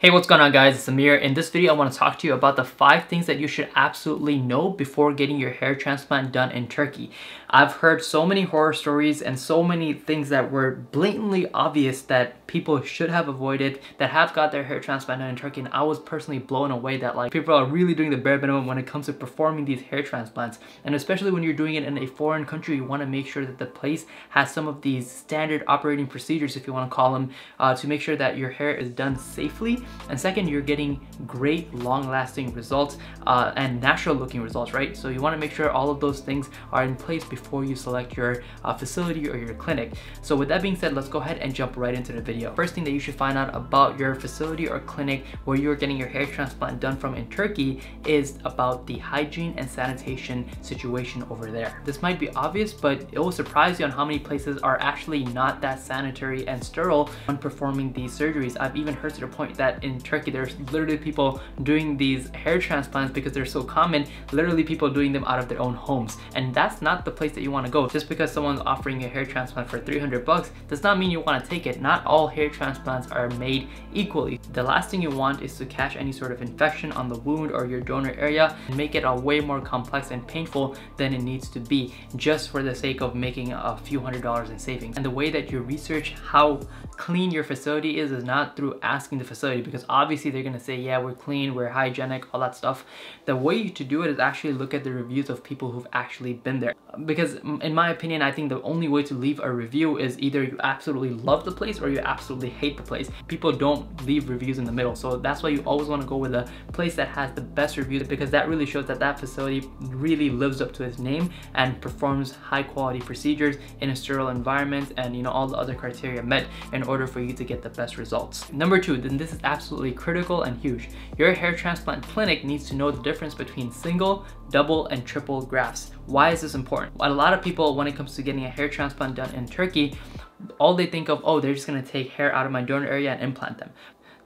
Hey, what's going on guys, it's Amir. In this video I want to talk to you about the 5 things that you should absolutely know before getting your hair transplant done in Turkey. I've heard so many horror stories and so many things that were blatantly obvious that people should have avoided that have got their hair transplant done in Turkey, and I was personally blown away that like people are really doing the bare minimum when it comes to performing these hair transplants. And especially when you're doing it in a foreign country, you want to make sure that the place has some of these standard operating procedures, if you want to call them, to make sure that your hair is done safely. And second, you're getting great long-lasting results and natural looking results, right? So you want to make sure all of those things are in place before you select your facility or your clinic. So with that being said, let's go ahead and jump right into the video. First thing that you should find out about your facility or clinic where you're getting your hair transplant done from in Turkey is about the hygiene and sanitation situation over there. This might be obvious, but it will surprise you on how many places are actually not that sanitary and sterile when performing these surgeries. I've even heard to the point that in Turkey there's literally people doing these hair transplants because they're so common, literally people doing them out of their own homes. And that's not the place that you want to go. Just because someone's offering a hair transplant for 300 bucks does not mean you want to take it. Not all hair transplants are made equally. The last thing you want is to catch any sort of infection on the wound or your donor area and make it a way more complex and painful than it needs to be, just for the sake of making a few $100s in savings. And the way that you research how clean your facility is not through asking the facility, because obviously they're gonna say, yeah, we're clean, we're hygienic, all that stuff. The way to do it is actually look at the reviews of people who've actually been there. Because in my opinion, I think the only way to leave a review is either you absolutely love the place or you absolutely hate the place. People don't leave reviews in the middle. So that's why you always want to go with a place that has the best reviews, because that really shows that that facility really lives up to its name and performs high quality procedures in a sterile environment, and you know, all the other criteria met in order for you to get the best results. Number 2, then this is absolutely critical and huge. Your hair transplant clinic needs to know the difference between single, double, and triple grafts. Why is this important? A lot of people, when it comes to getting a hair transplant done in Turkey, all they think of, oh, they're just gonna take hair out of my donor area and implant them.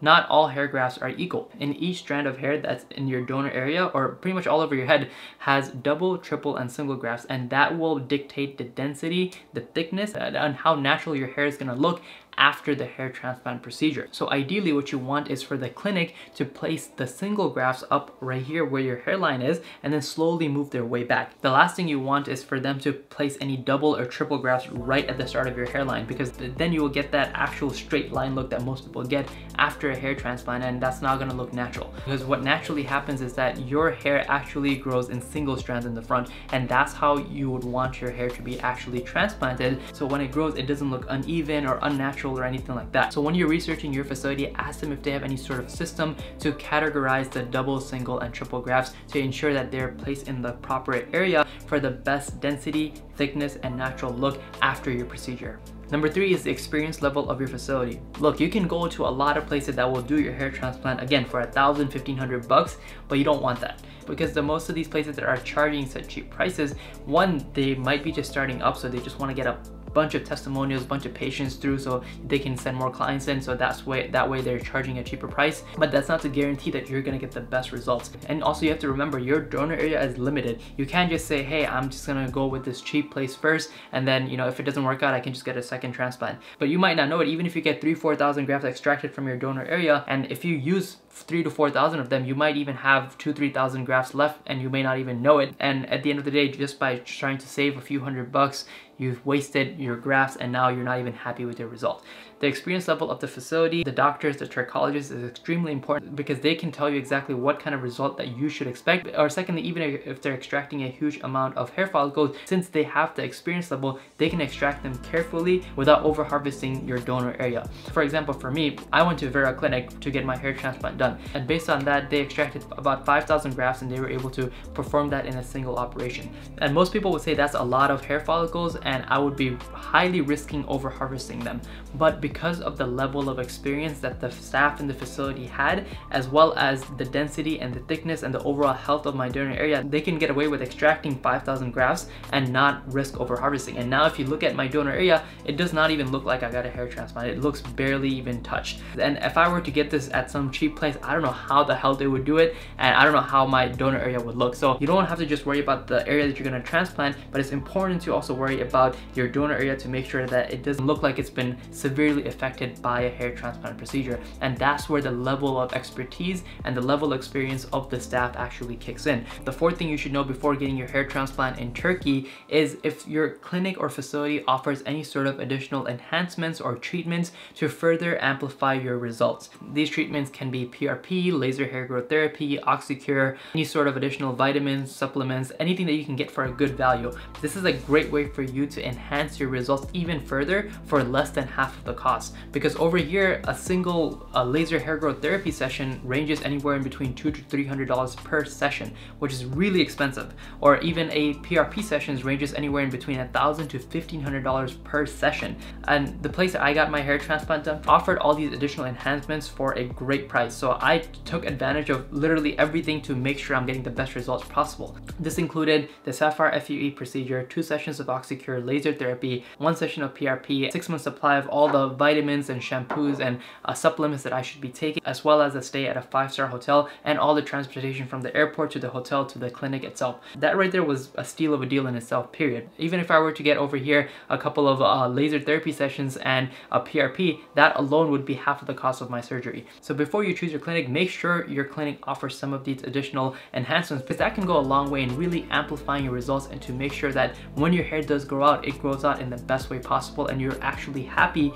Not all hair grafts are equal. In each strand of hair that's in your donor area, or pretty much all over your head, has double, triple, and single grafts, and that will dictate the density, the thickness, and how natural your hair is gonna look after the hair transplant procedure. So ideally what you want is for the clinic to place the single grafts up right here where your hairline is, and then slowly move their way back. The last thing you want is for them to place any double or triple grafts right at the start of your hairline, because then you will get that actual straight line look that most people get after a hair transplant, and that's not gonna look natural. Because what naturally happens is that your hair actually grows in single strands in the front, and that's how you would want your hair to be actually transplanted. So when it grows, it doesn't look uneven or unnatural or anything like that. So when you're researching your facility, ask them if they have any sort of system to categorize the double, single, and triple grafts to ensure that they're placed in the proper area for the best density, thickness, and natural look after your procedure. Number 3 is the experience level of your facility. Look, you can go to a lot of places that will do your hair transplant, again, for $1,000, $1,500 bucks, but you don't want that. Because most of these places that are charging such cheap prices, one, they might be just starting up, so they just want to get a bunch of testimonials, bunch of patients through so they can send more clients in, so that way they're charging a cheaper price. But that's not to guarantee that you're gonna get the best results. And also you have to remember, your donor area is limited. You can't just say, hey, I'm just gonna go with this cheap place first, and then, you know, if it doesn't work out, I can just get a second transplant. But you might not know it. Even if you get 3,000-4,000 grafts extracted from your donor area, and if you use 3,000 to 4,000 of them, you might even have 2,000-3,000 grafts left, and you may not even know it. And at the end of the day, just by trying to save a few $100, you've wasted your grafts, and now you're not even happy with your result. The experience level of the facility, the doctors, the trichologists, is extremely important, because they can tell you exactly what kind of result that you should expect. Or secondly, even if they're extracting a huge amount of hair follicles, since they have the experience level, they can extract them carefully without over harvesting your donor area. For example, for me, I went to Vera Clinic to get my hair transplant done, and based on that, they extracted about 5,000 grafts, and they were able to perform that in a single operation. And most people would say that's a lot of hair follicles, and I would be highly risking over harvesting them. But because of the level of experience that the staff in the facility had, as well as the density and the thickness and the overall health of my donor area, they can get away with extracting 5,000 grafts and not risk over harvesting. And now if you look at my donor area, it does not even look like I got a hair transplant. It looks barely even touched. And if I were to get this at some cheap place, I don't know how the hell they would do it, and I don't know how my donor area would look. So you don't have to just worry about the area that you're going to transplant, but it's important to also worry about your donor area to make sure that it doesn't look like it's been severely severely affected by a hair transplant procedure. And that's where the level of expertise and the level of experience of the staff actually kicks in. The fourth thing you should know before getting your hair transplant in Turkey is if your clinic or facility offers any sort of additional enhancements or treatments to further amplify your results. These treatments can be PRP, laser hair growth therapy, Oxycure, any sort of additional vitamins, supplements, anything that you can get for a good value. This is a great way for you to enhance your results even further for less than half of the cost. Because over here, a single laser hair growth therapy session ranges anywhere in between $200 to $300 per session, which is really expensive. Or even a PRP sessions ranges anywhere in between $1,000 to $1,500 per session. And the place that I got my hair transplant done offered all these additional enhancements for a great price. So I took advantage of literally everything to make sure I'm getting the best results possible. This included the Sapphire FUE procedure, 2 sessions of Oxycure laser therapy, 1 session of PRP, 6-month supply of all the vitamins and shampoos and supplements that I should be taking, as well as a stay at a 5-star hotel and all the transportation from the airport to the hotel to the clinic itself. That right there was a steal of a deal in itself, period. Even if I were to get over here a couple of laser therapy sessions and a PRP, that alone would be half of the cost of my surgery. So before you choose your clinic, make sure your clinic offers some of these additional enhancements, because that can go a long way in really amplifying your results and to make sure that when your hair does grow out, it grows out in the best way possible and you're actually happy.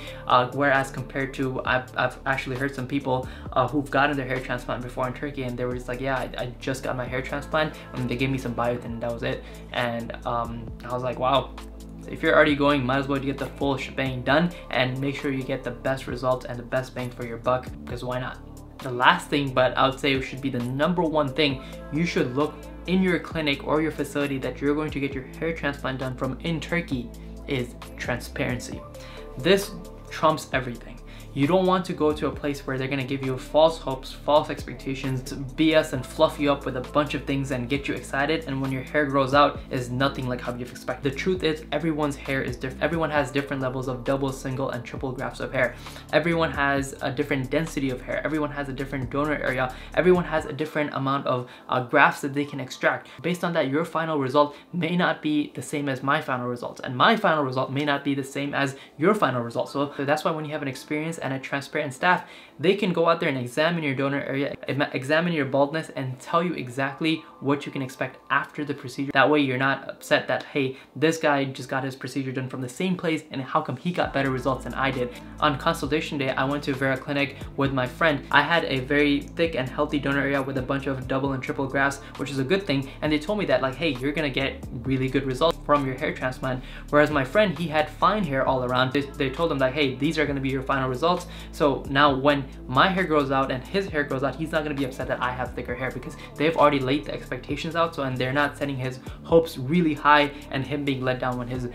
Whereas compared to, I've actually heard some people who've gotten their hair transplant before in Turkey and they were just like, yeah, I just got my hair transplant and they gave me some biotin and that was it. And I was like, wow. If you're already going, might as well get the full shebang done and make sure you get the best results and the best bang for your buck, because why not? The last thing, but I would say it should be the #1 thing you should look in your clinic or your facility that you're going to get your hair transplant done from in Turkey is transparency. This trumps everything. You don't want to go to a place where they're going to give you false hopes, false expectations, BS and fluff you up with a bunch of things and get you excited, and when your hair grows out is nothing like how you've expected. The truth is everyone's hair is different. Everyone has different levels of double, single and triple grafts of hair. Everyone has a different density of hair. Everyone has a different donor area. Everyone has a different amount of grafts that they can extract. Based on that, your final result may not be the same as my final result, and my final result may not be the same as your final result. So that's why when you have an experienced and a transparent staff, they can go out there and examine your donor area, examine your baldness, and tell you exactly what you can expect after the procedure. That way you're not upset that, hey, this guy just got his procedure done from the same place and how come he got better results than I did. On consultation day, I went to Vera Clinic with my friend. I had a very thick and healthy donor area with a bunch of double and triple grafts, which is a good thing, and they told me that, like, hey, you're gonna get really good results from your hair transplant. Whereas my friend, he had fine hair all around. They told him that, hey, these are gonna be your final results. So now when my hair grows out and his hair grows out, he's not gonna be upset that I have thicker hair, because they've already laid the expectations out, so, and they're not setting his hopes really high and him being let down when his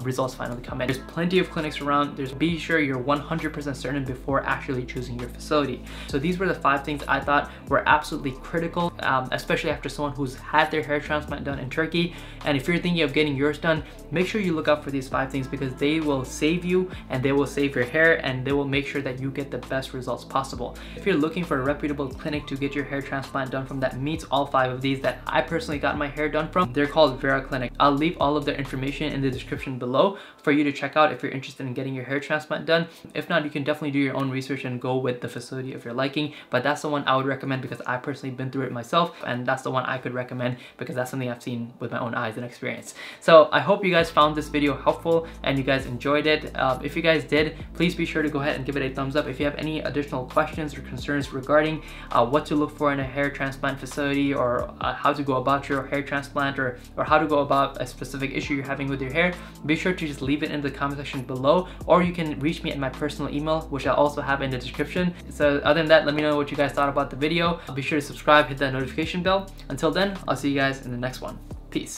results finally come in. There's plenty of clinics around. Be sure you're 100% certain before actually choosing your facility. So these were the 5 things I thought were absolutely critical, especially after someone who's had their hair transplant done in Turkey. And if you're thinking of getting yours done, make sure you look out for these 5 things, because they will save you and they will save your hair and they will make sure that you get the best results possible. If you're looking for a reputable clinic to get your hair transplant done from that meets all 5 of these that I personally got my hair done from, they're called Vera Clinic. I'll leave all of their information in the description below for you to check out if you're interested in getting your hair transplant done. If not, you can definitely do your own research and go with the facility of your liking, but that's the one I would recommend because I personally been through it myself, and that's the one I could recommend because that's something I've seen with my own eyes and experience. So I hope you guys found this video helpful and you guys enjoyed it. If you guys did, please be sure to go ahead and give it a thumbs up. If you have any additional questions or concerns regarding what to look for in a hair transplant facility, or how to go about your hair transplant, or how to go about a specific issue you're having with your hair, be sure to just leave it in the comment section below, or you can reach me at my personal email, which I'll also have in the description. So other than that, let me know what you guys thought about the video. Be sure to subscribe, hit that notification bell. Until then, I'll see you guys in the next one. Peace.